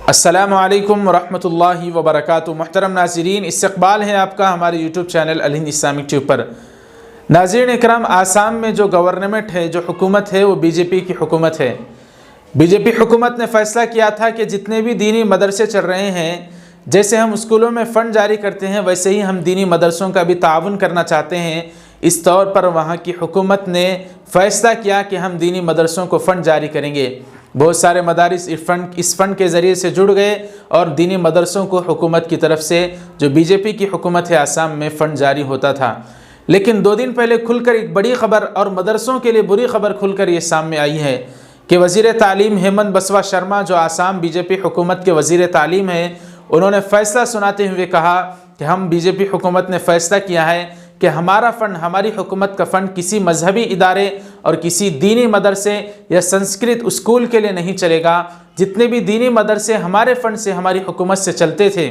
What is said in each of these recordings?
अस्सलामु अलैकुम वरहमतुल्लाहि वबरकातुहू। मुहतरम नाज़रीन, इस्तक़बाल है आपका हमारे YouTube channel Alhind Islamic tube पर। नाज़रीन इकराम, आसाम में जो गवर्नमेंट है, जो हुकूमत है, वो बीजेपी की हुकूमत है। बीजेपी हुकूमत ने फ़ैसला किया था कि जितने भी दीनी मदरसे चल रहे हैं, जैसे हम स्कूलों में फ़ंड जारी करते हैं, वैसे ही हम दीनी मदरसों का भी ताउन करना चाहते हैं। इस तौर पर वहाँ की हुकूमत ने फ़ैसला किया कि हम दीनी मदरसों को फ़ंड जारी करेंगे। बहुत सारे मदारिस इस फ़ंड के ज़रिए से जुड़ गए और दीनी मदरसों को हुकूमत की तरफ से, जो बीजेपी की हुकूमत है आसाम में, फ़ंड जारी होता था। लेकिन 2 दिन पहले खुलकर एक बड़ी ख़बर और मदरसों के लिए बुरी ख़बर खुलकर ये सामने आई है कि वज़ीर तालीम हेमंत बिस्वा शर्मा, जो आसाम बीजेपी हुकूमत के वज़ीर तालीम हैं, उन्होंने फ़ैसला सुनाते हुए कहा कि हम बीजेपी हुकूमत ने फ़ैसला किया है कि हमारा फ़ंड, हमारी हुकूमत का फ़ंड किसी मजहबी इदारे और किसी दीनी मदरसे या संस्कृत स्कूल के लिए नहीं चलेगा। जितने भी दीनी मदरसे हमारे फ़ंड से, हमारी हुकूमत से चलते थे,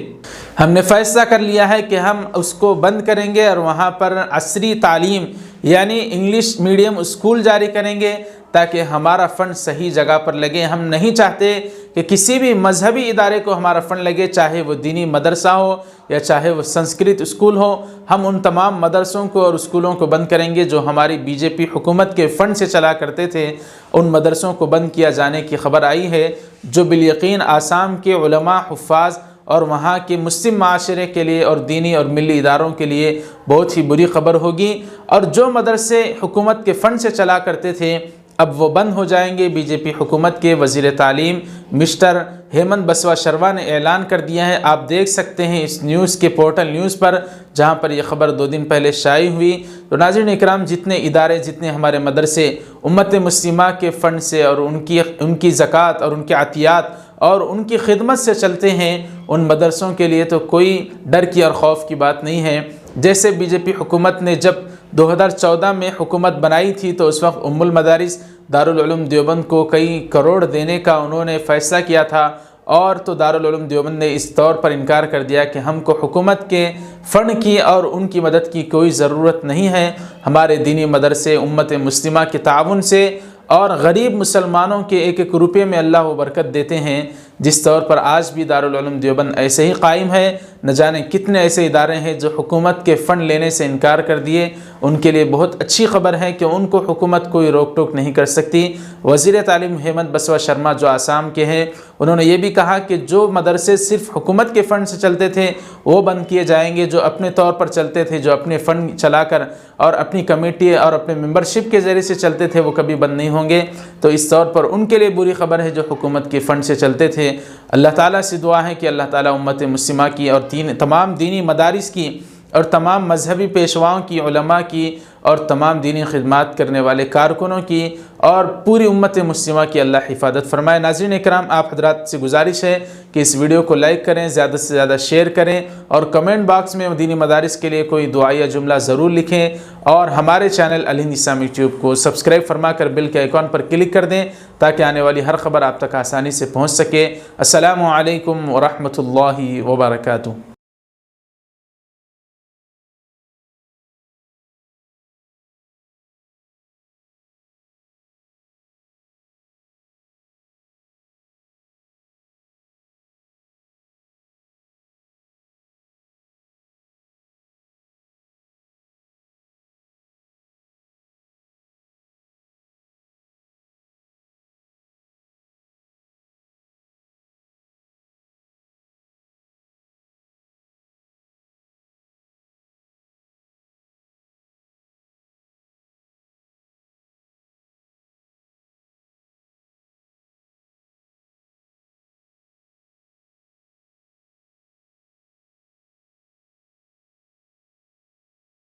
हमने फ़ैसला कर लिया है कि हम उसको बंद करेंगे और वहाँ पर असरी तालीम यानी इंग्लिश मीडियम स्कूल जारी करेंगे ताकि हमारा फ़ंड सही जगह पर लगे। हम नहीं चाहते कि किसी भी मजहबी इदारे को हमारा फ़ंड लगे, चाहे वो दीनी मदरसा हो या चाहे वो संस्कृत स्कूल हो। हम उन तमाम मदरसों को और स्कूलों को बंद करेंगे जो हमारी बीजेपी हुकूमत के फ़ंड से चला करते थे। उन मदरसों को बंद किया जाने की ख़बर आई है, जो बिलयकीन आसाम के उलमा, हुफ़ाज़ और वहाँ के मुस्लिम माशरे के लिए और दीनी और मिली इदारों के लिए बहुत ही बुरी ख़बर होगी। और जो मदरसे हुकूमत के फ़ंड से चला करते थे, अब वो बंद हो जाएंगे। बीजेपी हुकूमत के वज़ीर तालीम मिस्टर हेमंत बिस्वा शर्मा ने ऐलान कर दिया है। आप देख सकते हैं इस न्यूज़ के पोर्टल न्यूज़ पर, जहां पर यह ख़बर 2 दिन पहले शाई हुई। तो नाज़रीन इकराम, जितने इदारे, जितने हमारे मदरसे उम्मत मुस्लिमा के फ़ंड से और उनकी ज़कात और उनके अतियात और उनकी खिदमत से चलते हैं, उन मदरसों के लिए तो कोई डर की और खौफ की बात नहीं है। जैसे बीजेपी हुकूमत ने जब 2014 में हुकूमत बनाई थी, तो उस वक्त उम्मुल मदारिस दारुल उलूम देवबंद को कई करोड़ देने का उन्होंने फ़ैसला किया था। और तो दारुल उलूम देवबंद ने इस तौर पर इनकार कर दिया कि हमको हुकूमत के फ़ंड की और उनकी मदद की कोई ज़रूरत नहीं है। हमारे दीनी मदरसे उम्मत मुस्लिमा के ताउन से और गरीब मुसलमानों के एक एक रुपये में अल्लाह वो बरकत देते हैं। जिस तौर पर आज भी दारुल उलूम देवबंद ऐसे ही कायम है। न जाने कितने ऐसे इदारे हैं जो हुकूमत के फ़ंड लेने से इनकार कर दिए। उनके लिए बहुत अच्छी ख़बर है कि उनको हुकूमत कोई रोक टोक नहीं कर सकती। वज़ीर तालीम हेमंत बिस्वा शर्मा, जो आसाम के हैं, उन्होंने ये भी कहा कि जो मदरसे सिर्फ हुकूमत के फ़ंड से चलते थे वो बंद किए जाएंगे। जो अपने तौर पर चलते थे, जो अपने फ़ंड चलाकर और अपनी कमेटी और अपने मेंबरशिप के ज़रिए से चलते थे, वो कभी बंद नहीं होंगे। तो इस तौर पर उनके लिए बुरी ख़बर है जो हुकूमत के फ़ंड से चलते थे। अल्लाह ताला से दुआ है कि अल्लाह ताला उम्मत मुस्लिमा की और तमाम दीनी मदारिस की और तमाम मजहबी पेशवाओं की, उलमा की और तमाम दीनी खिदमत करने वाले कारकुनों की और पूरी उम्मत मुस्लिमा की अल्लाह हिफाजत फरमाए। नाज़रीन इकराम, आप हजरात से गुजारिश है कि इस वीडियो को लाइक करें, ज़्यादा से ज़्यादा शेयर करें और कमेंट बॉक्स में दीनी मदारिस के लिए कोई दुआ या जुमला ज़रूर लिखें। और हमारे चैनल अलहिंद इस्लामिक ट्यूब को सब्सक्राइब फरमा कर बिल के आइकॉन पर क्लिक कर दें ताकि आने वाली हर खबर आप तक आसानी से पहुँच सके। अस्सलामु अलैकुम वरहमतुल्लाहि वबरकातुहू।